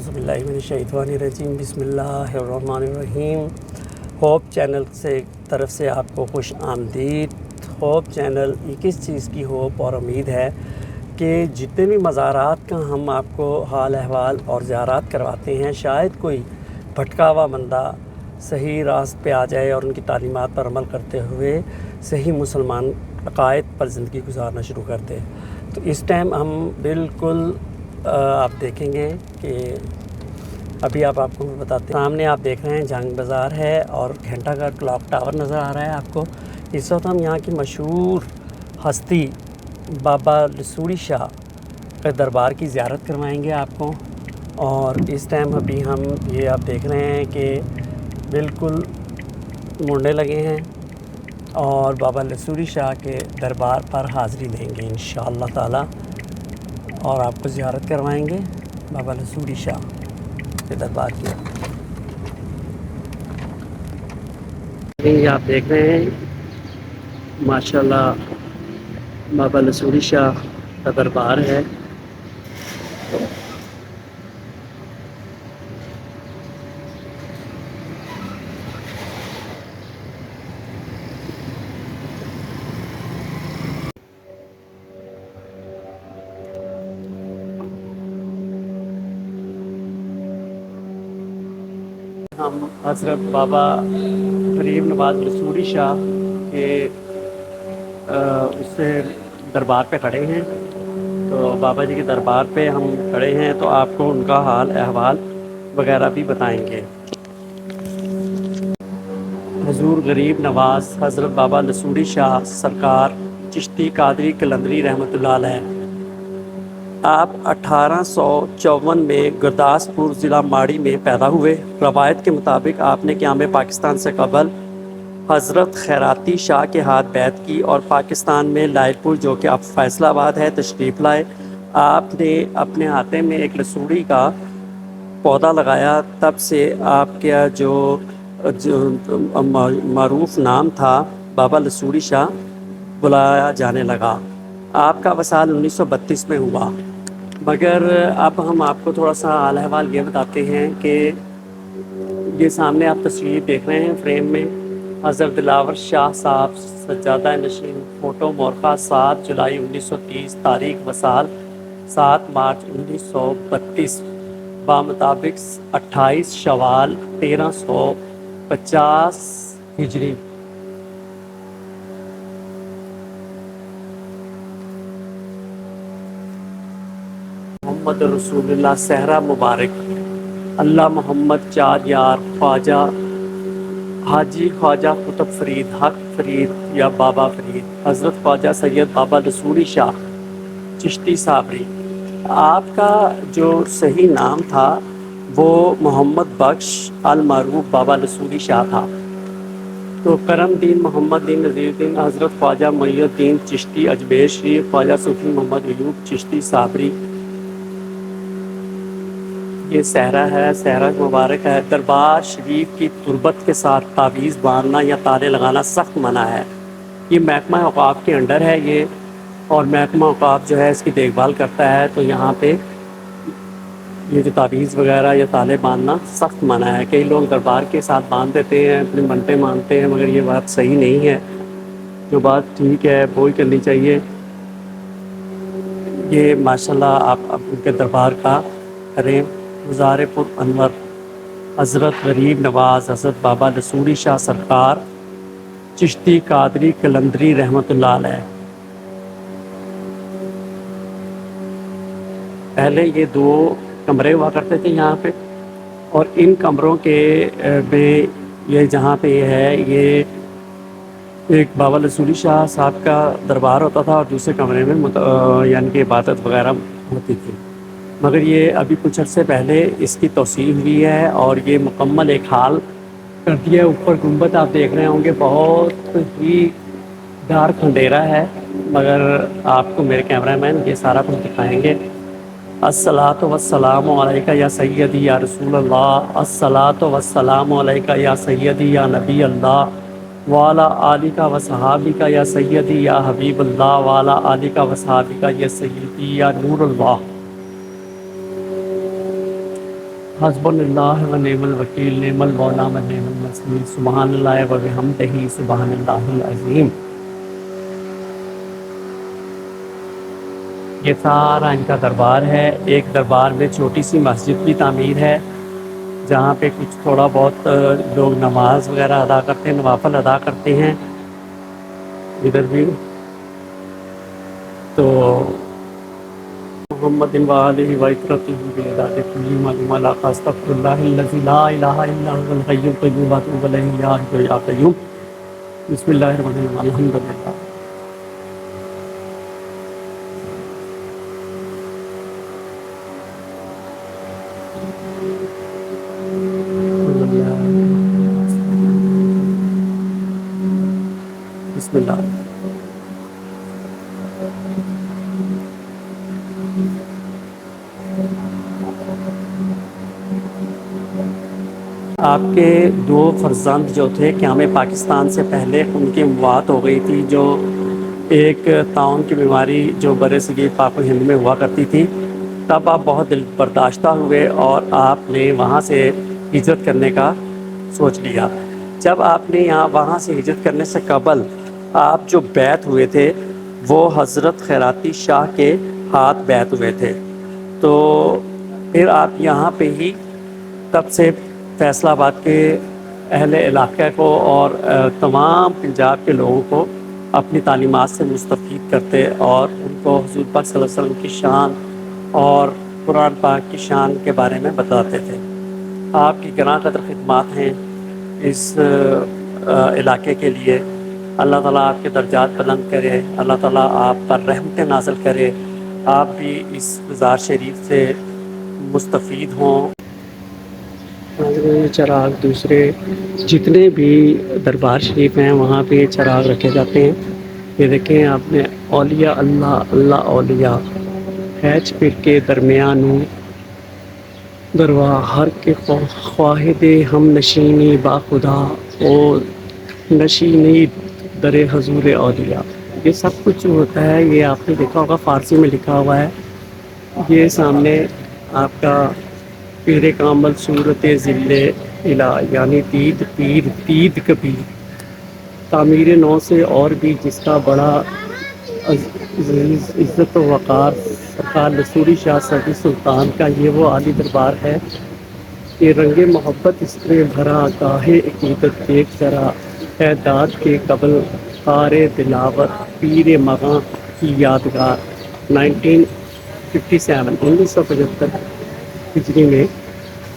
اعوذ باللہ من الشیطان الرجیم بسم اللہ الرحمن الرحیم۔ ہوپ چینل سے طرف سے آپ کو خوش آمدید۔ ہوپ چینل یہ کس چیز کی ہوپ اور امید ہے کہ جتنے بھی مزارات کا ہم آپ کو حال احوال اور زیارات کرواتے ہیں، شاید کوئی بھٹکا ہوا بندہ صحیح راست پہ آ جائے اور ان کی تعلیمات پر عمل کرتے ہوئے صحیح مسلمان عقائد پر زندگی گزارنا شروع کر دے۔ تو اس ٹائم ہم بالکل آپ دیکھیں گے کہ ابھی آپ کو بتاتے ہیں، سامنے آپ دیکھ رہے ہیں جنگ بازار ہے اور گھنٹہ گھر کلاک ٹاور نظر آ رہا ہے آپ کو۔ اس وقت ہم یہاں کی مشہور ہستی بابا لسوڑی شاہ کے دربار کی زیارت کروائیں گے آپ کو۔ اور اس ٹائم ابھی ہم یہ آپ دیکھ رہے ہیں کہ بالکل مڑنے لگے ہیں اور بابا لسوڑی شاہ کے دربار پر حاضری دیں گے انشاءاللہ تعالی، اور آپ کو زیارت کروائیں گے بابا لسوڑی شاہ کے دربار کی۔ یہ آپ دیکھ رہے ہیں ماشاءاللہ بابا لسوڑی شاہ کا دربار ہے۔ ہم حضرت بابا غریب نواز لسوڑی شاہ کے اس سے دربار پہ کھڑے ہیں، تو بابا جی کے دربار پہ ہم کھڑے ہیں تو آپ کو ان کا حال احوال وغیرہ بھی بتائیں گے۔ حضور غریب نواز حضرت بابا لسوڑی شاہ سرکار چشتی قادری قلندری رحمۃ اللہ علیہ، آپ 1854 میں گرداسپور ضلع ماڑی میں پیدا ہوئے۔ روایت کے مطابق آپ نے قیام پاکستان سے قبل حضرت خیراتی شاہ کے ہاتھ بیعت کی اور پاکستان میں لائل پور، جو کہ اب فیصل آباد ہے، تشریف لائے۔ آپ نے اپنے ہاتھے میں ایک لسوڑی کا پودا لگایا، تب سے آپ کا جو معروف نام تھا بابا لسوڑی شاہ بلایا جانے لگا۔ آپ کا وصال 1932 میں ہوا، مگر اب ہم آپ کو تھوڑا سا حال احوال یہ بتاتے ہیں کہ یہ سامنے آپ تصویر دیکھ رہے ہیں فریم میں، حضرت دلاور شاہ صاحب سجادہ نشین، فوٹو مورخہ 7 جولائی 1930، تاریخ وصال 7 مارچ 1932، بمطابق 28 شوال 1350 ہجری۔ محمد رسول اللہ صحرا مبارک، اللہ محمد چار یار خواجہ حاجی خواجہ قطب فرید حق فرید یا بابا فرید، حضرت خواجہ سید بابا لسوڑی شاہ چشتی صابری۔ آپ کا جو صحیح نام تھا وہ محمد بخش المعروف بابا لسوڑی شاہ تھا۔ تو کرم دین محمد دین نذیر الدین حضرت خواجہ معین الدین چشتی اجمیر شریف، خواجہ صوفی محمد ایوب چشتی صابری، یہ صحرا ہے، صحرا مبارک ہے۔ دربار شریف کی تربت کے ساتھ تعویذ باندھنا یا تالے لگانا سخت منع ہے۔ یہ محکمہ اوقاف کے انڈر ہے یہ، اور محکمہ اوقاف جو ہے اس کی دیکھ بھال کرتا ہے، تو یہاں پہ یہ جو تعویذ وغیرہ یا تالے باندھنا سخت منع ہے۔ کئی لوگ دربار کے ساتھ باندھ دیتے ہیں، اپنی منتیں مانتے ہیں، مگر یہ بات صحیح نہیں ہے۔ جو بات ٹھیک ہے وہی کرنی چاہیے۔ یہ ماشاءاللہ آپ ان کے دربار کا کریں۔ مزار پر انور حضرت غریب نواز حضرت بابا لسوڑی شاہ سرکار چشتی قادری قلندری رحمۃ اللہ علیہ۔ پہلے یہ 2 کمرے ہوا کرتے تھے یہاں پہ، اور ان کمروں کے میں یہ جہاں پہ یہ ہے، یہ ایک بابا لسوڑی شاہ صاحب کا دربار ہوتا تھا، اور دوسرے کمرے میں یعنی کہ عبادت وغیرہ ہوتی تھی، مگر یہ ابھی کچھ عرصے پہلے اس کی توسیع ہوئی ہے اور یہ مکمل ایک حال کر دیا ہے۔ اوپر گنبد آپ دیکھ رہے ہوں گے، بہت ہی ڈارک اندھیرا ہے، مگر آپ کو میرے کیمرہ مین یہ سارا کچھ دکھائیں گے۔ الصلاۃ والسلام علیکہ یا سیدی یا رسول اللہ، الصلاۃ والسلام علیکہ یا سیدی یا نبی اللہ، وعلی آلکہ و صحابکہ یا سیدی یا حبیب اللہ، وعلی آلکہ و صحابکہ یا سیدی یا نور اللہ۔ حسبنا اللہ و نعم الوکیل، نعم المولا و نعم النصیر، سبحان اللہ و بحمدہ، سبحان اللہ العظیم۔ یہ سارا ان کا دربار ہے۔ ایک دربار میں چھوٹی سی مسجد بھی تعمیر ہے، جہاں پہ کچھ تھوڑا بہت لوگ نماز وغیرہ ادا کرتے ہیں، نوافل ادا کرتے ہیں۔ ادھر بھی تو محمد و آلہ و اطرتہ بعداد کل معلوم علاقہ استغفر اللہ الذی لا الہ الا هو الحی القیوم واتوب الیہ یا حی یا قیوم۔ بسم اللہ الرحمن الرحیم، الحمدللہ۔ بسم اللہ۔ آپ کے دو فرزند جو تھے قیام پاکستان سے پہلے، ان کی موات ہو گئی تھی، جو ایک طاعون کی بیماری جو بر صغیر پاک و ہند میں ہوا کرتی تھی۔ تب آپ بہت دل برداشتہ ہوئے اور آپ نے وہاں سے ہجرت کرنے کا سوچ لیا۔ جب آپ نے وہاں سے ہجرت کرنے سے قبل آپ جو بیعت ہوئے تھے وہ حضرت خیراتی شاہ کے ہاتھ بیعت ہوئے تھے، تو پھر آپ یہاں پہ ہی تب سے فیصل آباد کے اہل علاقہ کو اور تمام پنجاب کے لوگوں کو اپنی تعلیمات سے مستفید کرتے اور ان کو حضور پاک صلی اللہ علیہ وسلم کی شان اور قرآن پاک کی شان کے بارے میں بتاتے تھے۔ آپ کی گراں قدر خدمات ہیں اس علاقے کے لیے۔ اللہ تعالیٰ آپ کے درجات بلند کرے، اللہ تعالیٰ آپ پر رحمت نازل کرے، آپ بھی اس مزار شریف سے مستفید ہوں۔ چراغ دوسرے جتنے بھی دربار شریف ہیں وہاں پہ چراغ رکھے جاتے ہیں۔ یہ دیکھیں آپ نے، اولیاء اللہ اللہ اولیاء ہیچ پھر کے درمیانوں دروا ہر کے خواہد ہم نشینی با خدا او نشینی در حضور اولیاء۔ یہ سب کچھ جو ہوتا ہے یہ آپ نے دیکھا ہوگا، فارسی میں لکھا ہوا ہے۔ یہ سامنے آپ کا پیر کامل صورت ذل الہ، یعنی دید کبیر، تعمیر نو سے اور بھی جس کا بڑا عزت و وقار سرکار لسوری شاہ صفی سلطان کا یہ وہ عالی دربار ہے کہ رنگ محبت اس میں بھرا، گاہے عقیدت دیکھ ذرا، ہے داد کے قبل قار دلاور پیر مغاں کی یادگار۔ 1957 1975 ہجری میں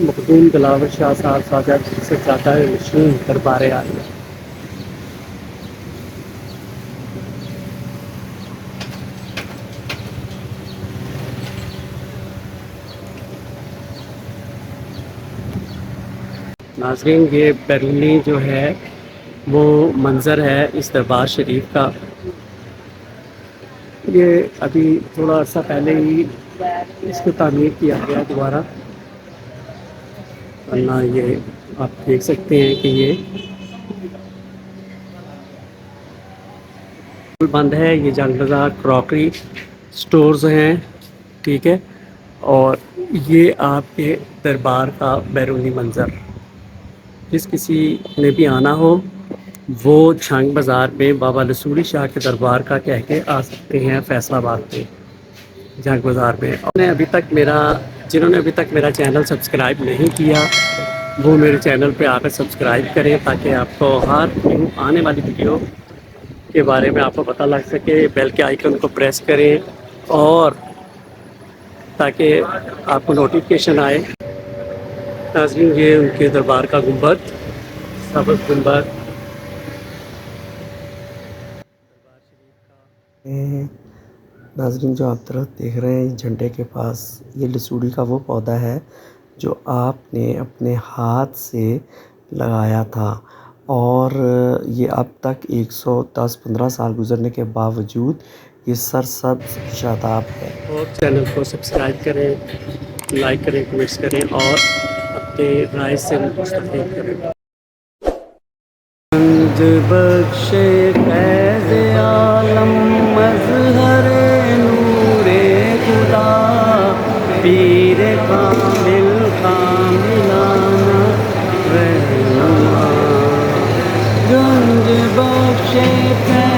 مخدوم دلاور شاہ صاحب ساجہ سے زیادہ نشین دربار عالیہ۔ ناظرین، یہ بیرونی جو ہے وہ منظر ہے اس دربار شریف کا۔ یہ ابھی تھوڑا عرصہ پہلے ہی اس کو تعمیر کیا گیا دوبارہ، ورنہ یہ آپ دیکھ سکتے ہیں کہ یہ بند ہے۔ یہ جنگ بازار کراکری سٹورز ہیں، ٹھیک ہے۔ اور یہ آپ کے دربار کا بیرونی منظر، جس کسی نے بھی آنا ہو وہ جھنگ بازار میں بابا لسوڑی شاہ کے دربار کا کہہ کے آ سکتے ہیں، فیصل آباد میں جھنگ بازار میں۔ جنہوں نے ابھی تک میرا چینل سبسکرائب نہیں کیا وہ میرے چینل پہ آ کر سبسکرائب کریں، تاکہ آپ کو ہر نیو آنے والی ویڈیو کے بارے میں آپ کو پتہ لگ سکے۔ بیل کے آئیکن کو پریس کریں اور تاکہ آپ کو نوٹیفیکیشن آئے۔ ناظرین، یہ ان کے دربار کا گنبد، سبز گنبد۔ ناظرین، جو آپ درخت دیکھ رہے ہیں جھنڈے کے پاس، یہ لسوڑی کا وہ پودا ہے جو آپ نے اپنے ہاتھ سے لگایا تھا، اور یہ اب تک 110-15 سال گزرنے کے باوجود یہ سرسبز شاداب ہے۔ اور چینل کو سبسکرائب کریں، لائک کریں، کمنٹس کریں اور اپنے رائے سے مستفید کریں۔ بخش فیض عالم مظہر نور خدا، پیر کامل بخشے